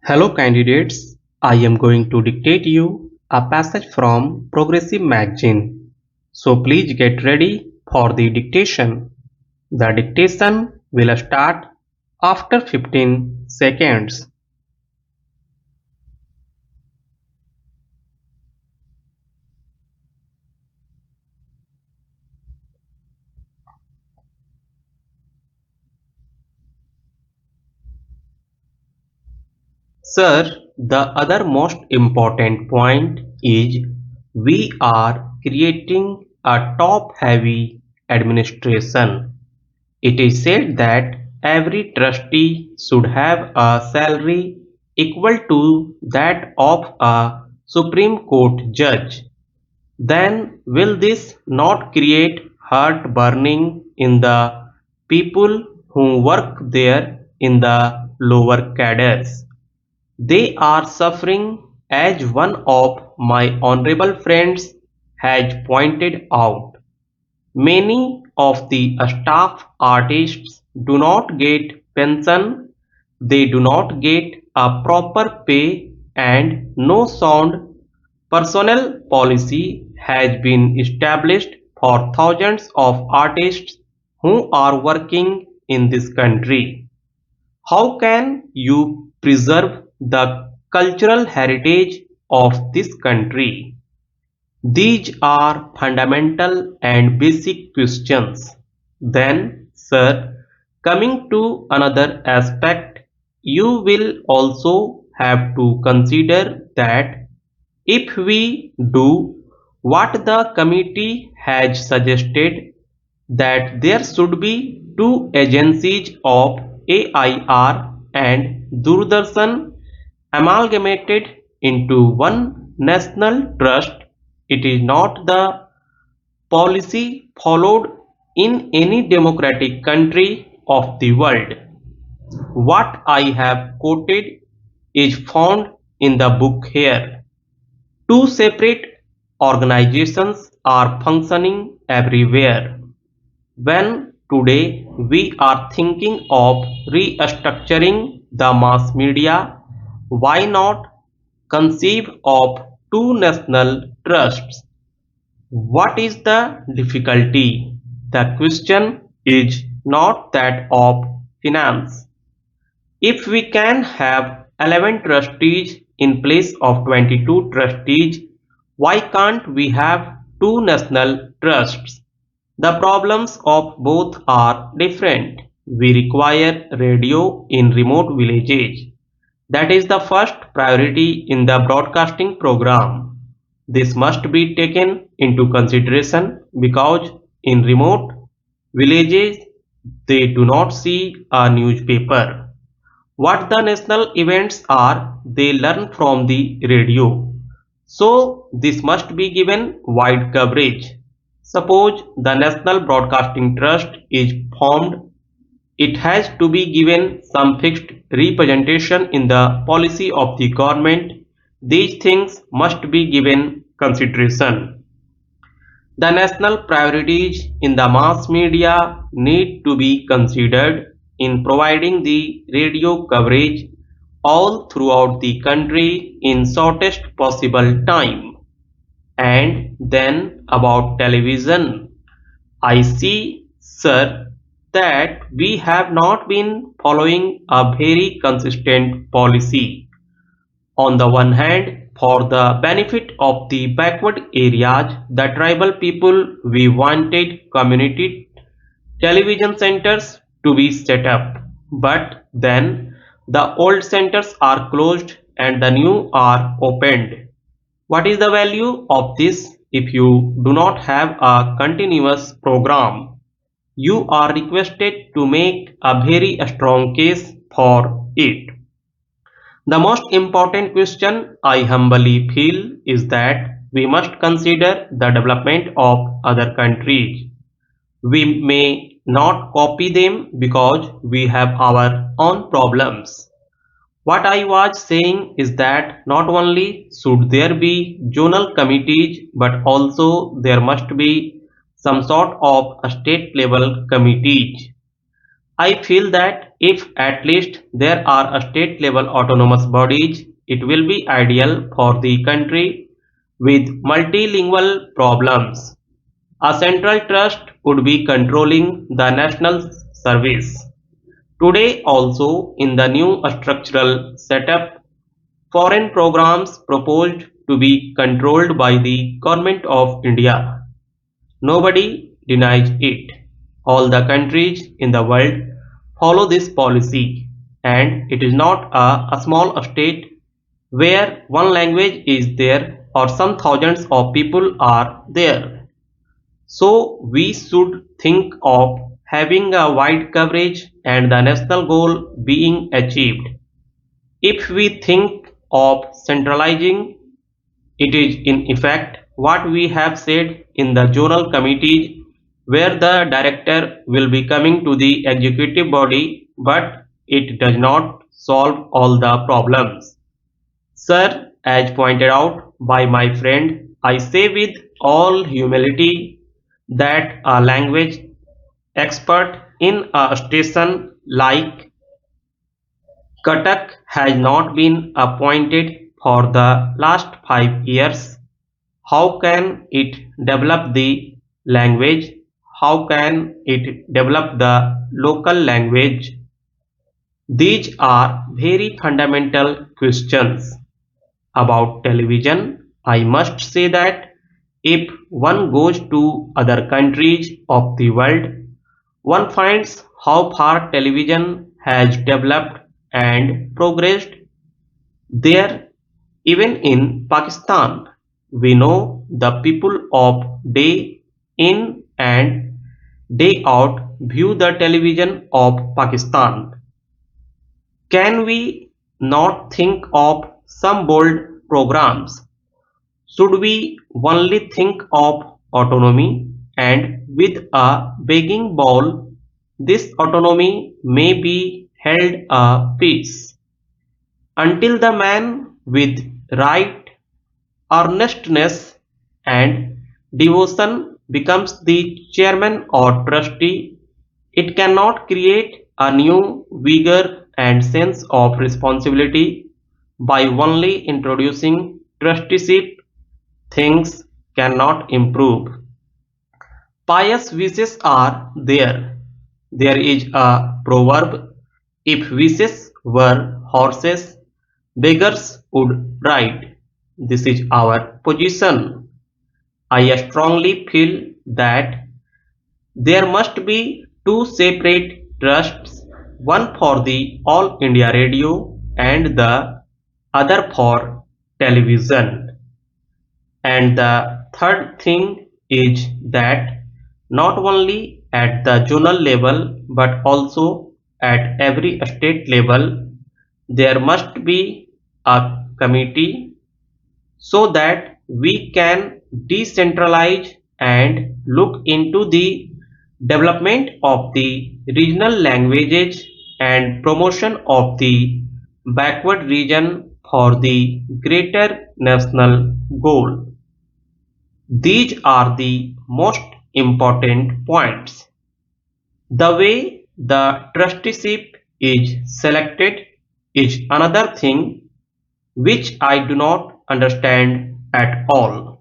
Hello candidates, I am going to dictate you a passage from Progressive magazine. So please get ready for the dictation. The dictation will start after 15 seconds. Sir, the other most important point is we are creating a top-heavy administration. It is said that every trustee should have a salary equal to that of a Supreme Court judge. Then will this not create heartburning in the people who work there in the lower cadres? They are suffering, as one of my honorable friends has pointed out. Many of the staff artists do not get pension, they do not get a proper pay, and no sound personnel policy has been established for thousands of artists who are working in this country. How can you preserve the cultural heritage of this country? These are fundamental and basic questions. Then, sir, coming to another aspect, you will also have to consider that if we do what the committee has suggested, that there should be two agencies of AIR and Doordarshan amalgamated into one national trust. It is not the policy followed in any democratic country of the world. What I have quoted is found in the book here. Two separate organizations are functioning everywhere. When today we are thinking of restructuring the mass media, why not conceive of two national trusts? What is the difficulty? The question is not that of finance. If we can have 11 trustees in place of 22 trustees, why can't we have two national trusts? The problems of both are different. We require radio in remote villages. That is the first priority in the broadcasting program. This must be taken into consideration because in remote villages they do not see a newspaper. What the national events are, they learn from the radio. So this must be given wide coverage. Suppose the National Broadcasting Trust is formed, it has to be given some fixed representation in the policy of the government. These things must be given consideration. The national priorities in the mass media need to be considered in providing the radio coverage all throughout the country in shortest possible time. And then about television, I see, sir, that we have not been following a very consistent policy. On the one hand, for the benefit of the backward areas, the tribal people, we wanted community television centers to be set up. But then the old centers are closed and the new are opened. What is the value of this if you do not have a continuous program? You are requested to make a very strong case for it. The most important question I humbly feel is that we must consider the development of other countries. We may not copy them because we have our own problems. What I was saying is that not only should there be zonal committees but also there must be some sort of a state level committees. I feel that if at least there are a state level autonomous bodies, it will be ideal for the country with multilingual problems. A central trust would be controlling the national service. Today also in the new structural setup, foreign programs proposed to be controlled by the Government of India. Nobody denies it. All the countries in the world follow this policy, and it is not a small state where one language is there or some thousands of people are there. So we should think of having a wide coverage and the national goal being achieved. If we think of centralizing, it is in effect what we have said in the zonal committees where the director will be coming to the executive body, but it does not solve all the problems. Sir, as pointed out by my friend, I say with all humility that a language expert in a station like Cuttack has not been appointed for the last 5 years. How can it develop the language? How can it develop the local language? These are very fundamental questions. About television, I must say that if one goes to other countries of the world, one finds how far television has developed and progressed there. Even in Pakistan, we know the people of day in and day out view the television of Pakistan. Can we not think of some bold programs? Should we only think of autonomy? And with a begging bowl, this autonomy may be held a peace until the man with right earnestness and devotion becomes the chairman or trustee. It cannot create a new vigor and sense of responsibility by only introducing trusteeship. Things cannot improve. Pious wishes are there. There is a proverb, if wishes were horses, beggars would ride. This is our position. I strongly feel that there must be two separate trusts, one for the All India Radio and the other for television. And the third thing is that not only at the zonal level but also at every state level there must be a committee so that we can decentralize and look into the development of the regional languages and promotion of the backward region for the greater national goal. These are the most important points. The way the trusteeship is selected is another thing which I do not understand at all.